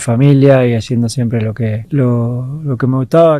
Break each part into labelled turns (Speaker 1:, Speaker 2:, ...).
Speaker 1: familia y haciendo siempre lo que me gustaba.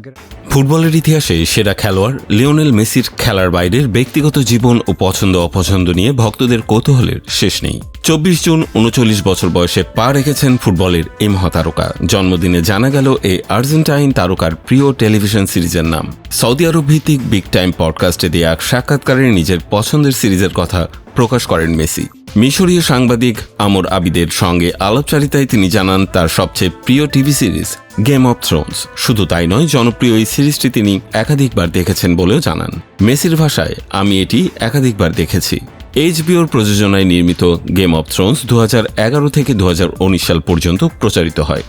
Speaker 2: ফুটবলের ইতিহাসে সেরা খেলোয়াড় লিওনেল মেসির খেলার বাইরের ব্যক্তিগত জীবন ও পছন্দ অপছন্দ নিয়ে ভক্তদের কৌতূহলের শেষ নেই। 24 জুন 39 বছর বয়সে পা রেখেছেন ফুটবলের এই মহাতারকা। জন্মদিনে জানা গেল এই আর্জেন্টাইন তারকার প্রিয় টেলিভিশন সিরিজের নাম। সৌদি আরব ভিত্তিক বিগ টাইম পডকাস্টে দেয়া এক সাক্ষাৎকারে নিজের পছন্দের সিরিজের কথা প্রকাশ করেন মেসি। মিশরীয় সাংবাদিক আমর আবিদের সঙ্গে আলাপচারিতায় তিনি জানান তার সবচেয়ে প্রিয় TV series game of Thrones. শুধু তাই নয়, জনপ্রিয় এই সিরিজটি তিনি একাধিকবার দেখেছেন বলেও জানান। মেসির ভাষায়, আমি এটি একাধিকবার দেখেছি। এইচবিওর প্রযোজনায় নির্মিত গেম অব থ্রোনস 2011 থেকে 2019 সাল পর্যন্ত প্রচারিত হয়।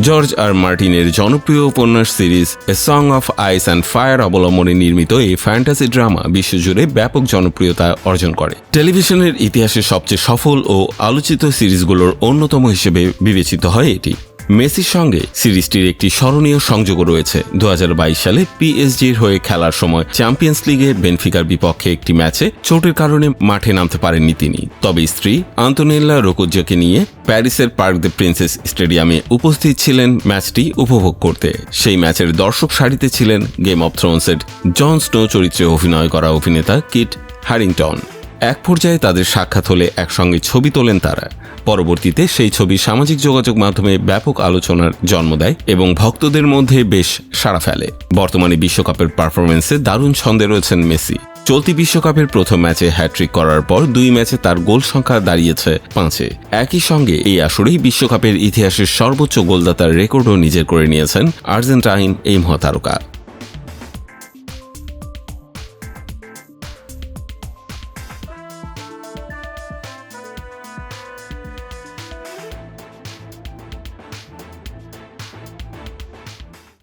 Speaker 2: জর্জ আর মার্টিনের জনপ্রিয় উপন্যাস সিরিজ a song of ice and fire অবলম্বনে নির্মিত এই ফ্যান্টাসি ড্রামা বিশ্বজুড়ে ব্যাপক জনপ্রিয়তা অর্জন করে। টেলিভিশনের ইতিহাসে সবচেয়ে সফল ও আলোচিত সিরিজগুলোর অন্যতম হিসেবে বিবেচিত হয় এটি। মেসির সঙ্গে সিরিজটির একটি স্মরণীয় সংযোগও রয়েছে। 2022 সালে পিএসজির হয়ে খেলার সময় চ্যাম্পিয়ন্স লিগে বেনফিকার বিপক্ষে একটি ম্যাচে চোটের কারণে মাঠে নামতে পারেননি তিনি। তবে স্ত্রী আন্তোনেল্লা রোকোজ্জোকে নিয়ে প্যারিসের পার্ক দ্য প্রিন্সেস স্টেডিয়ামে উপস্থিত ছিলেন ম্যাচটি উপভোগ করতে। সেই ম্যাচের দর্শক সারিতে ছিলেন গেম অব থ্রোনসের জন স্নো চরিত্রে অভিনয় করা অভিনেতা কিট হ্যারিংটন। এক পর্যায়ে তাদের সাক্ষাৎ হলে একসঙ্গে ছবি তোলেন তারা। পরবর্তীতে সেই ছবি সামাজিক যোগাযোগ মাধ্যমে ব্যাপক আলোচনার জন্ম দেয় এবং ভক্তদের মধ্যে বেশ সাড়া ফেলে। বর্তমানে বিশ্বকাপের পারফরমেন্সে দারুণ ছন্দে রয়েছেন মেসি। চলতি বিশ্বকাপের প্রথম ম্যাচে হ্যাট্রিক করার পর 2 ম্যাচে তার গোল সংখ্যা দাঁড়িয়েছে 5-এ। একই সঙ্গে এই আসরেই বিশ্বকাপের ইতিহাসের সর্বোচ্চ গোলদাতার রেকর্ডও নিজের করে নিয়েছেন আর্জেন্টাইন এই মহাতারকা।